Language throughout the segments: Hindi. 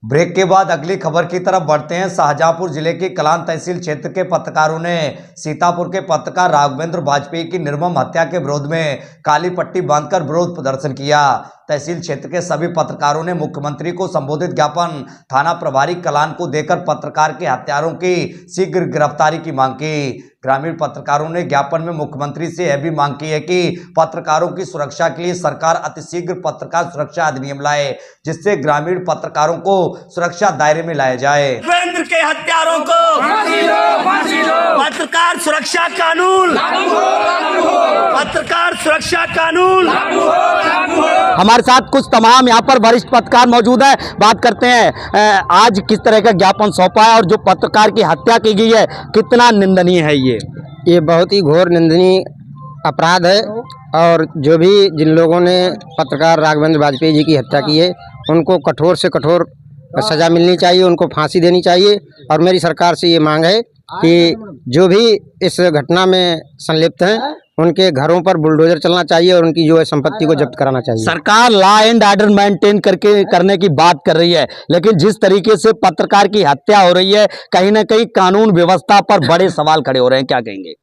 ब्रेक के बाद अगली खबर की तरफ बढ़ते हैं। शाहजहांपुर जिले की कलान तहसील क्षेत्र के पत्रकारों ने सीतापुर के पत्रकार राघवेंद्र वाजपेयी की निर्मम हत्या के विरोध में काली पट्टी बांधकर विरोध प्रदर्शन किया। तहसील क्षेत्र के सभी पत्रकारों ने मुख्यमंत्री को संबोधित ज्ञापन थाना प्रभारी कलान को देकर पत्रकार के हत्यारों की शीघ्र गिरफ्तारी की मांग की। ग्रामीण पत्रकारों ने ज्ञापन में मुख्यमंत्री से यह भी मांग की है कि पत्रकारों की सुरक्षा के लिए सरकार अतिशीघ्र पत्रकार सुरक्षा अधिनियम लाए, जिससे ग्रामीण पत्रकारों को सुरक्षा दायरे में लाया जाए। राघवेंद्र के हत्यारों को फांसी दो। पत्रकार सुरक्षा कानून पत्रकार सुरक्षा कानून। हमारे साथ कुछ तमाम यहाँ पर वरिष्ठ पत्रकार मौजूद है, बात करते हैं आज किस तरह का ज्ञापन सौंपा है और जो पत्रकार की हत्या की गई है कितना निंदनीय है। ये बहुत ही घोर निंदनीय अपराध है और जो भी जिन लोगों ने पत्रकार राघवेंद्र वाजपेयी जी की हत्या की है उनको कठोर से कठोर सज़ा मिलनी चाहिए, उनको फांसी देनी चाहिए। और मेरी सरकार से ये मांग है कि जो भी इस घटना में संलिप्त हैं उनके घरों पर बुलडोजर चलना चाहिए और उनकी जो है संपत्ति को जब्त कराना चाहिए। सरकार लॉ एंड ऑर्डर मेंटेन करने की बात कर रही है, लेकिन जिस तरीके से पत्रकार की हत्या हो रही है कहीं ना कहीं कानून व्यवस्था पर बड़े सवाल खड़े हो रहे हैं, क्या कहेंगे?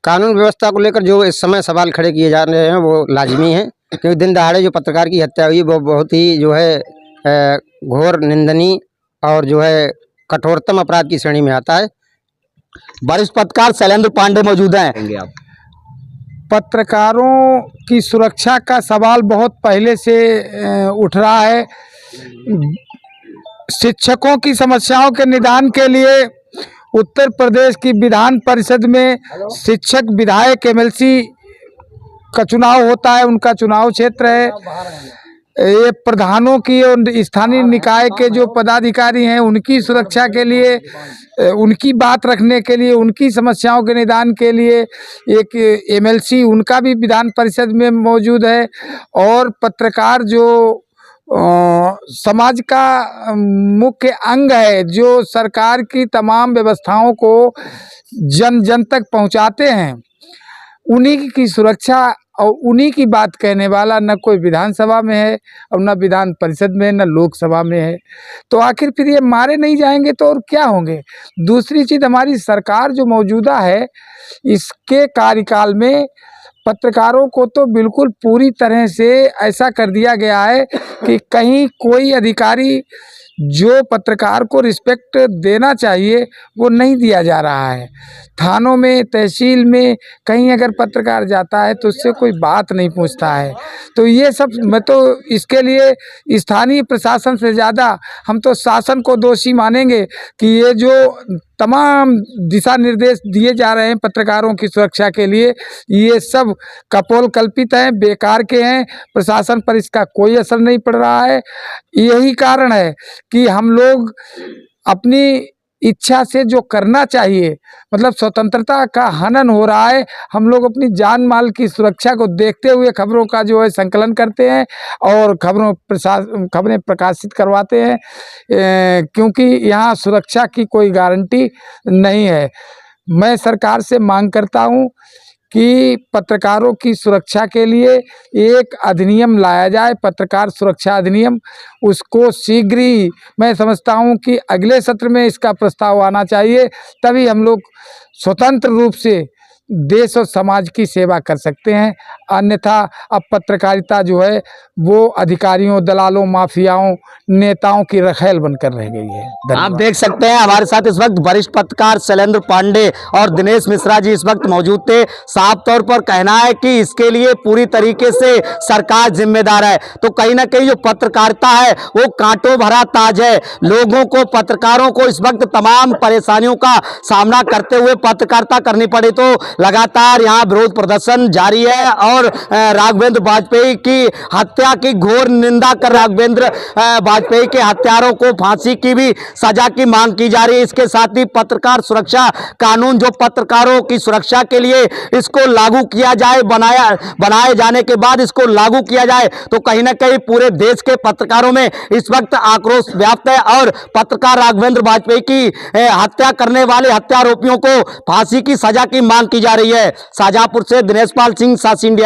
कानून व्यवस्था को लेकर जो इस समय सवाल खड़े किए जा रहे हैं वो लाजमी है, क्योंकि दिन दहाड़े जो पत्रकार की हत्या हुई वो बहुत ही जो है घोर निंदनीय और जो है कठोरतम अपराध की श्रेणी में आता है। वरिष्ठ पत्रकार शैलेंद्र पांडे मौजूद हैं। आप पत्रकारों की सुरक्षा का सवाल बहुत पहले से उठ रहा है। शिक्षकों की समस्याओं के निदान के लिए उत्तर प्रदेश की विधान परिषद में शिक्षक विधायक एमएलसी का चुनाव होता है, उनका चुनाव क्षेत्र है। ये प्रधानों की और स्थानीय निकाय के जो पदाधिकारी हैं उनकी सुरक्षा के लिए, उनकी बात रखने के लिए, उनकी समस्याओं के निदान के लिए एक एमएलसी उनका भी विधान परिषद में मौजूद है। और पत्रकार जो समाज का मुख्य अंग है, जो सरकार की तमाम व्यवस्थाओं को जन जन तक पहुंचाते हैं, उन्हीं की सुरक्षा और उन्हीं की बात कहने वाला न कोई विधानसभा में है और न विधान परिषद में, न लोकसभा में है। तो आखिर फिर ये मारे नहीं जाएंगे तो और क्या होंगे। दूसरी चीज़, हमारी सरकार जो मौजूदा है इसके कार्यकाल में पत्रकारों को तो बिल्कुल पूरी तरह से ऐसा कर दिया गया है कि कहीं कोई अधिकारी जो पत्रकार को रिस्पेक्ट देना चाहिए वो नहीं दिया जा रहा है। थानों में, तहसील में कहीं अगर पत्रकार जाता है तो उससे कोई बात नहीं पूछता है। तो ये सब, मैं तो इसके लिए स्थानीय प्रशासन से ज़्यादा हम तो शासन को दोषी मानेंगे कि ये जो तमाम दिशा निर्देश दिए जा रहे हैं पत्रकारों की सुरक्षा के लिए, ये सब कपोल कल्पित हैं, बेकार के हैं। प्रशासन पर इसका कोई असर नहीं पड़ रहा है। यही कारण है कि हम लोग अपनी इच्छा से जो करना चाहिए, मतलब स्वतंत्रता का हनन हो रहा है, हम लोग अपनी जान माल की सुरक्षा को देखते हुए खबरों का जो है संकलन करते हैं और खबरें प्रकाशित करवाते हैं, क्योंकि यहाँ सुरक्षा की कोई गारंटी नहीं है। मैं सरकार से मांग करता हूँ कि पत्रकारों की सुरक्षा के लिए एक अधिनियम लाया जाए, पत्रकार सुरक्षा अधिनियम। उसको शीघ्र ही, मैं समझता हूं कि अगले सत्र में इसका प्रस्ताव आना चाहिए, तभी हम लोग स्वतंत्र रूप से देश और समाज की सेवा कर सकते हैं। अन्यथा अब पत्रकारिता जो है वो अधिकारियों, दलालों, माफियाओं, नेताओं की रखेल बनकर रह गई है। आप देख सकते हैं हमारे साथ इस वक्त वरिष्ठ पत्रकार शैलेंद्र पांडे और दिनेश मिश्रा जी इस वक्त मौजूद थे। साफ तौर पर कहना है कि इसके लिए पूरी तरीके से सरकार जिम्मेदार है। तो कहीं ना कहीं जो पत्रकारिता है वो कांटों भरा ताज है। लोगों को, पत्रकारों को इस वक्त तमाम परेशानियों का सामना करते हुए पत्रकारिता करनी पड़े। तो लगातार यहाँ विरोध प्रदर्शन जारी है और राघवेंद्र वाजपेयी की हत्या की घोर निंदा कर राघवेंद्र वाजपेयी के हत्यारों को फांसी की भी सजा की मांग की जा रही है। इसके साथ ही पत्रकार सुरक्षा कानून, जो पत्रकारों की सुरक्षा के लिए इसको लागू किया जाए, बनाए जाने के बाद इसको लागू किया जाए, तो कहीं ना कहीं पूरे देश के पत्रकारों में इस वक्त आक्रोश व्याप्त है और पत्रकार राघवेंद्र वाजपेयी की हत्या करने वाले हत्यारोपियों को फांसी की सजा की मांग की जा रही है। शाहजहांपुर से दिनेश पाल सिंह, सास इंडिया।